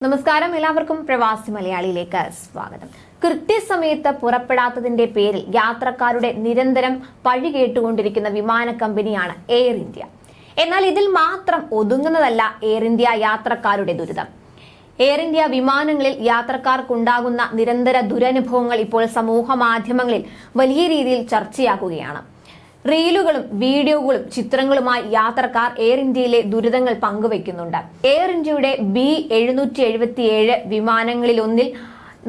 നമസ്കാരം, എല്ലാവർക്കും പ്രവാസി മലയാളിയിലേക്ക് സ്വാഗതം. കൃത്യസമയത്ത് പുറപ്പെടാത്തതിന്റെ പേരിൽ യാത്രക്കാരുടെ നിരന്തരം പഴി കേട്ടുകൊണ്ടിരിക്കുന്ന വിമാന കമ്പനിയാണ് എയർ ഇന്ത്യ. എന്നാൽ ഇതിൽ മാത്രം ഒതുങ്ങുന്നതല്ല എയർ ഇന്ത്യ യാത്രക്കാരുടെ ദുരിതം. എയർ ഇന്ത്യ വിമാനങ്ങളിൽ യാത്രക്കാർക്കുണ്ടാകുന്ന നിരന്തര ദുരനുഭവങ്ങൾ ഇപ്പോൾ സമൂഹ മാധ്യമങ്ങളിൽ വലിയ രീതിയിൽ ചർച്ചയാക്കുകയാണ്. റീലുകളും വീഡിയോകളും ചിത്രങ്ങളുമായി യാത്രക്കാർ എയർ ഇന്ത്യയിലെ ദുരിതങ്ങൾ പങ്കുവയ്ക്കുന്നുണ്ട്. എയർ ഇന്ത്യയുടെ B777 വിമാനങ്ങളിലൊന്നിൽ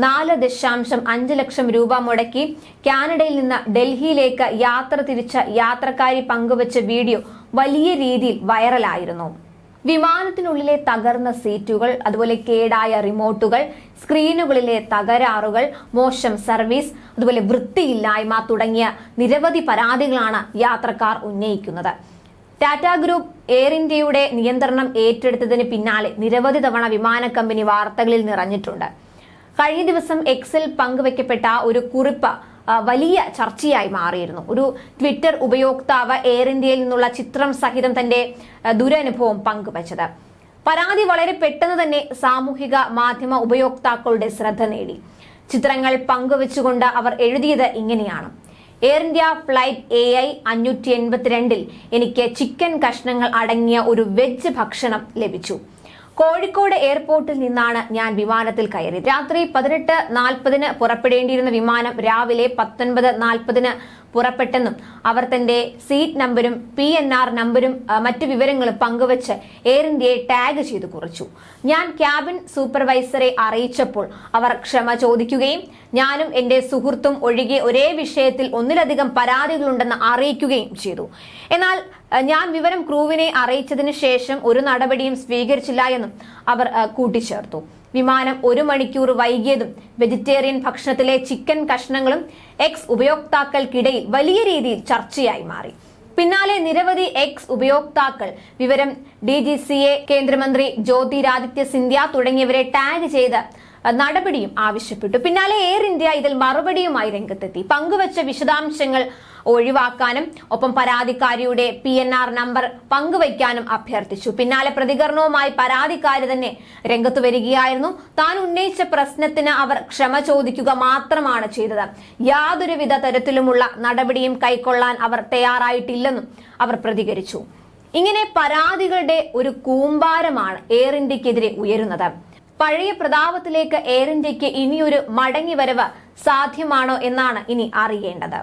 4.5 ലക്ഷം രൂപ മുടക്കി കാനഡയിൽ നിന്ന് ഡൽഹിയിലേക്ക് യാത്ര തിരിച്ച യാത്രക്കാരി പങ്കുവച്ച വീഡിയോ വലിയ രീതിയിൽ വൈറലായിരുന്നു. വിമാനത്തിനുള്ളിലെ തകർന്ന സീറ്റുകൾ, അതുപോലെ കേടായ റിമോട്ടുകൾ, സ്ക്രീനുകളിലെ തകരാറുകൾ, മോശം സർവീസ്, അതുപോലെ വൃത്തിയില്ലായ്മ തുടങ്ങിയ നിരവധി പരാതികളാണ് യാത്രക്കാർ ഉന്നയിക്കുന്നത്. ടാറ്റ ഗ്രൂപ്പ് എയർ ഇന്ത്യയുടെ നിയന്ത്രണം ഏറ്റെടുത്തതിന് പിന്നാലെ നിരവധി തവണ വിമാന കമ്പനി വാർത്തകളിൽ നിറഞ്ഞിട്ടുണ്ട്. കഴിഞ്ഞ ദിവസം എക്സിൽ പങ്കുവെക്കപ്പെട്ട ഒരു കുറിപ്പ് വലിയ ചർച്ചയായി മാറിയിരുന്നു. ഒരു ട്വിറ്റർ ഉപയോക്താവ് എയർ ഇന്ത്യയിൽ നിന്നുള്ള ചിത്രം സഹിതം തന്റെ ദുരനുഭവം പങ്കുവച്ചത്. പരാതി വളരെ പെട്ടെന്ന് തന്നെ സാമൂഹിക മാധ്യമ ഉപയോക്താക്കളുടെ ശ്രദ്ധ നേടി. ചിത്രങ്ങൾ പങ്കുവെച്ചുകൊണ്ട് അവർ എഴുതിയത് ഇങ്ങനെയാണ്: എയർ ഇന്ത്യ ഫ്ലൈറ്റ് AI 582 എനിക്ക് ചിക്കൻ കഷ്ണങ്ങൾ അടങ്ങിയ ഒരു വെജ് ഭക്ഷണം ലഭിച്ചു. കോഴിക്കോട് എയർപോർട്ടിൽ നിന്നാണ് ഞാൻ വിമാനത്തിൽ കയറിയത്. രാത്രി 18:40 പുറപ്പെടേണ്ടിയിരുന്ന വിമാനം രാവിലെ 19:40 പുറപ്പെട്ടെന്നും അവർ തന്റെ സീറ്റ് നമ്പരും PNR നമ്പരും മറ്റു വിവരങ്ങളും പങ്കുവച്ച് എയർ ഇന്ത്യയെ ടാഗ് ചെയ്തു കുറിച്ചു. ഞാൻ ക്യാബിൻ സൂപ്പർവൈസറെ അറിയിച്ചപ്പോൾ അവർ ക്ഷമ ചോദിക്കുകയും ഞാനും എന്റെ സുഹൃത്തും ഒഴികെ ഒരേ വിഷയത്തിൽ ഒന്നിലധികം പരാതികളുണ്ടെന്ന് അറിയിക്കുകയും ചെയ്തു. എന്നാൽ ഞാൻ വിവരം ക്രൂവിനെ അറിയിച്ചതിന് ശേഷം ഒരു നടപടിയും സ്വീകരിച്ചില്ല എന്നും അവർ കൂട്ടിച്ചേർത്തു. വിമാനം 1 മണിക്കൂർ വൈകിയതും വെജിറ്റേറിയൻ ഭക്ഷണത്തിലെ ചിക്കൻ കഷ്ണങ്ങളും എക്സ് ഉപയോക്താക്കൾക്കിടയിൽ വലിയ രീതിയിൽ ചർച്ചയായി മാറി. പിന്നാലെ നിരവധി എക്സ് ഉപയോക്താക്കൾ വിവരം DGCA കേന്ദ്രമന്ത്രി ജ്യോതിരാദിത്യ സിന്ധ്യ തുടങ്ങിയവരെ ടാഗ് ചെയ്ത് നടപടിയും ആവശ്യപ്പെട്ടു. പിന്നാലെ എയർ ഇന്ത്യ ഇതിൽ മറുപടിയുമായി രംഗത്തെത്തി. പങ്കുവച്ച വിശദാംശങ്ങൾ ഒഴിവാക്കാനും ഒപ്പം പരാതിക്കാരിയുടെ PNR നമ്പർ പങ്കുവയ്ക്കാനും അഭ്യർത്ഥിച്ചു. പിന്നാലെ പ്രതികരണവുമായി പരാതിക്കാരി തന്നെ രംഗത്ത് വരികയായിരുന്നു. താൻ ഉന്നയിച്ച പ്രശ്നത്തിന് അവർ ക്ഷമ ചോദിക്കുക മാത്രമാണ് ചെയ്തത്. യാതൊരുവിധ തരത്തിലുമുള്ള നടപടിയും കൈക്കൊള്ളാൻ അവർ തയ്യാറായിട്ടില്ലെന്നും അവർ പ്രതികരിച്ചു. ഇങ്ങനെ പരാതികളുടെ ഒരു കൂമ്പാരമാണ് എയർ ഇന്ത്യക്കെതിരെ ഉയരുന്നത്. പഴയ പ്രതാപത്തിലേക്ക് എയർ ഇന്ത്യക്ക് ഇനിയൊരു മടങ്ങിവരവ് സാധ്യമാണോ എന്നാണ് ഇനി അറിയേണ്ടത്.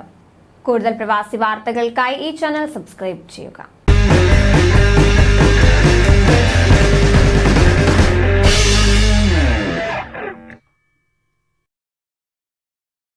കൂടുതൽ പ്രവാസി വാർത്തകൾക്കായി ഈ ചാനൽ സബ്സ്ക്രൈബ് ചെയ്യുക.